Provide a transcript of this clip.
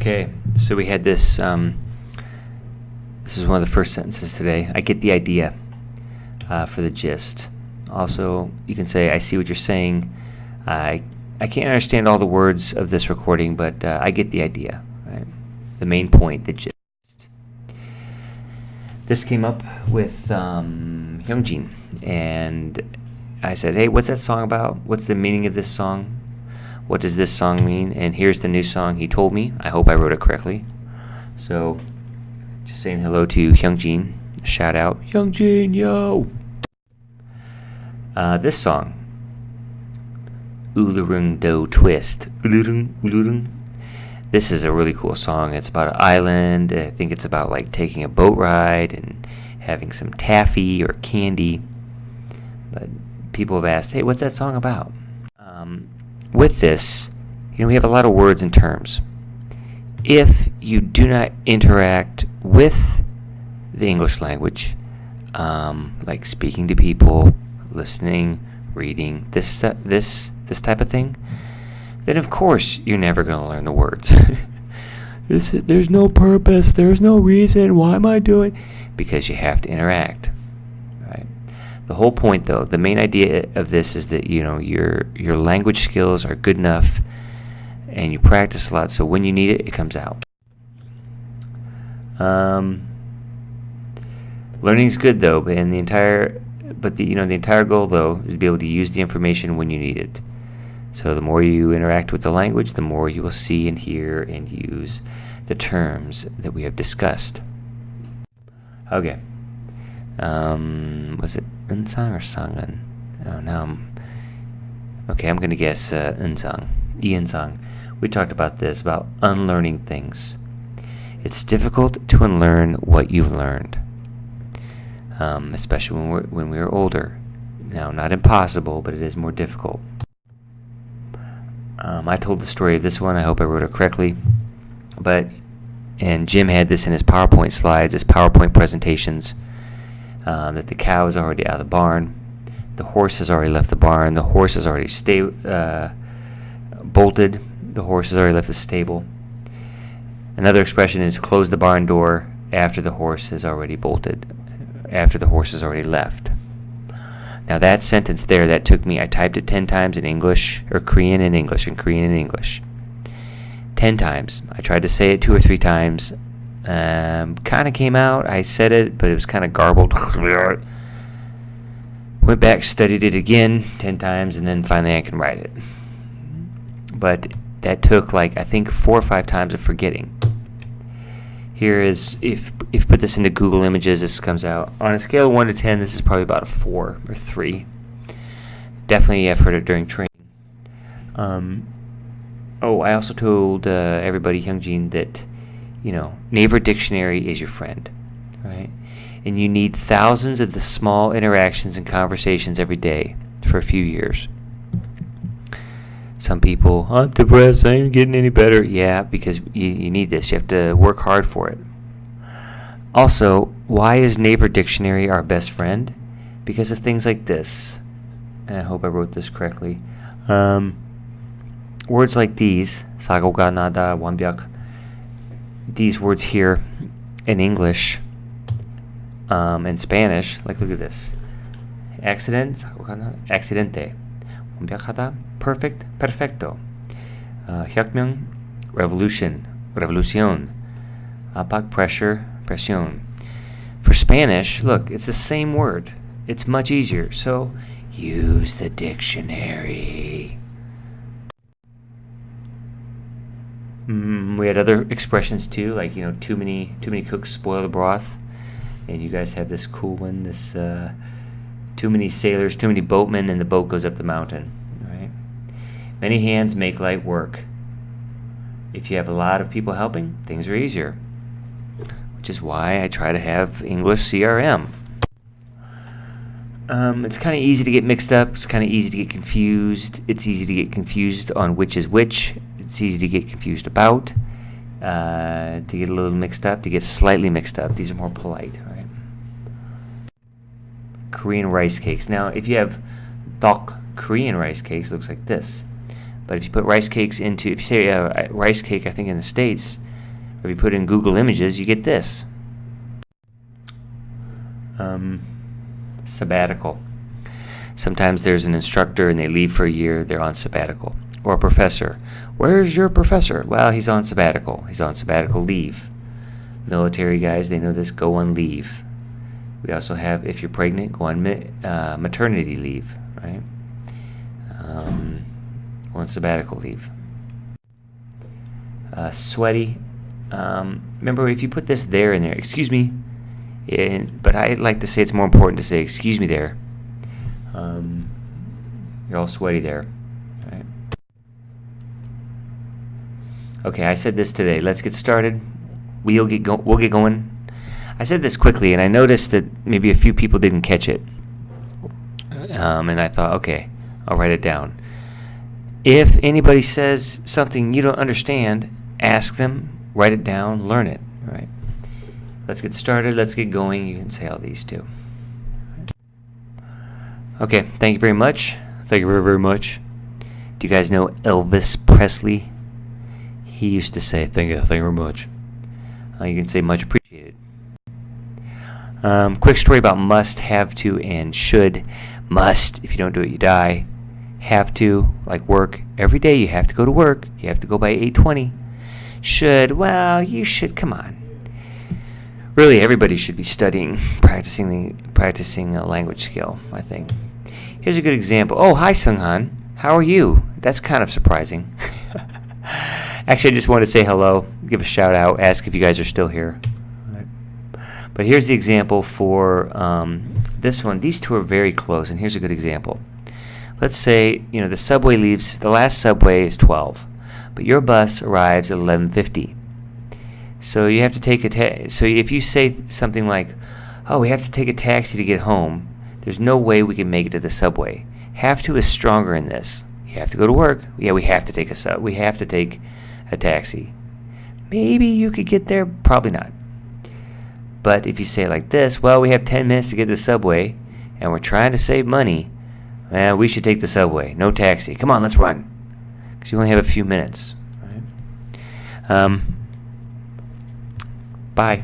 Okay, so we had this. This is one of the first sentences today. I get the idea for the gist. Also, you can say, I see what you're saying. I can't understand all the words of this recording, but I get the idea. Right? The main point, the gist. This came up with Hyungjin, and I said, hey, what's that song about? What's the meaning of this song? What does this song mean? And here's the new song he told me. I hope I wrote it correctly. So, just saying hello to Hyungjin. Shout out, Hyungjin, yo! This song, Ulurung Do Twist. Ulurung, Ulurung. This is a really cool song. It's about an island. I think it's about like taking a boat ride and having some taffy or candy. But people have asked, hey, what's that song about? With this, we have a lot of words and terms. If you do not interact with the English language, like speaking to people, listening, reading, this type of thing, then of course you're never going to learn the words. There's no purpose, there's no reason, why am I doing? Because you have to interact. Right? The whole point, though, the main idea of this is that your language skills are good enough, and you practice a lot, so when you need it, it comes out. Learning's good though, but the entire goal though is to be able to use the information when you need it. So the more you interact with the language, the more you will see and hear and use the terms that we have discussed. Okay. Was it unsang or sangan? Oh, now I'm going to guess unsang. Ian-sang. We talked about this, about unlearning things. It's difficult to unlearn what you've learned, especially when we are older. Now, not impossible, but it is more difficult. I told the story of this one. I hope I wrote it correctly. And Jim had this in his PowerPoint slides, his PowerPoint presentations, that the cow is already out of the barn. The horse has already left the barn. The horse has already bolted. The horse has already left the stable. Another expression is close the barn door after the horse has already bolted, after the horse has already left. Now that sentence there, that took me, I typed it 10 times in English, or Korean and English, and Korean and English. 10 times. I tried to say it 2 or 3 times. Kind of came out. I said it, but it was kind of garbled. Went back, studied it again 10 times, and then finally I can write it. But that took I think 4 or 5 times of forgetting. Here is, if you put this into Google Images, this comes out. On a scale of 1 to 10, this is probably about a 4 or 3. Definitely I've heard it during training. I also told everybody, Hyungjin, that, NAVER Dictionary is your friend, right? And you need thousands of the small interactions and conversations every day for a few years. Some people, I'm depressed, I ain't getting any better. Yeah, because you need this. You have to work hard for it. Also, why is NAVER Dictionary our best friend? Because of things like this. And I hope I wrote this correctly. Words like these, sagoga, nada, wanbyak, these words here in English, in Spanish, look at this. Accident, accidente. 완벽하다, perfect, perfecto. 혁명, revolution, revolución. 압박, pressure, presión. For Spanish, look, it's the same word. It's much easier. So use the dictionary. We had other expressions too, like too many cooks spoil the broth. And you guys have this cool one, this too many sailors, too many boatmen, and the boat goes up the mountain. Right? Many hands make light work. If you have a lot of people helping, things are easier. Which is why I try to have English CRM. It's kind of easy to get mixed up. It's kind of easy to get confused. It's easy to get confused on which is which. It's easy to get confused about. To get a little mixed up, to get slightly mixed up. These are more polite, right? Korean rice cakes. Now, if you have tteok Korean rice cakes, it looks like this. But if you put rice cakes into, if you say rice cake, I think in the States, If you put in Google Images, you get this. Sabbatical. Sometimes there's an instructor and they leave for a year, they're on sabbatical. Or a professor. Where's your professor? Well, he's on sabbatical. He's on sabbatical leave. Military guys, they know this, go on leave. We also have, if you're pregnant, go on maternity leave, right? On sabbatical leave. Sweaty. Remember, if you put this there in there, excuse me, but I like to say it's more important to say excuse me there. You're all sweaty there. Right? Okay, I said this today. Let's get started. We'll get going. I said this quickly, and I noticed that maybe a few people didn't catch it. And I thought, okay, I'll write it down. If anybody says something you don't understand, ask them, write it down, learn it. All right. Let's get started. Let's get going. You can say all these too. Okay, thank you very much. Thank you very, very much. Do you guys know Elvis Presley? He used to say, thank you very much. You can say much appreciated. Quick story about must, have to, and should. Must, if you don't do it, you die. Have to, like work. Every day you have to go to work. You have to go by 8:20. Should, well, you should, come on. Really, everybody should be studying, practicing a language skill, I think. Here's a good example. Oh, hi, Sunghan. How are you? That's kind of surprising. Actually, I just wanted to say hello, give a shout out, ask if you guys are still here. Right. But here's the example for this one. These two are very close, and here's a good example. Let's say, the subway leaves, the last subway is 12, but your bus arrives at 11:50. So you have to take so if you say something like, oh, we have to take a taxi to get home, there's no way we can make it to the subway. Have to is stronger in this. You have to go to work. Yeah, we have to take we have to take a taxi. Maybe you could get there, probably not. But if you say it like this, well, we have 10 minutes to get to the subway, and we're trying to save money, we should take the subway. No taxi. Come on, let's run. Because you only have a few minutes. Right? Bye.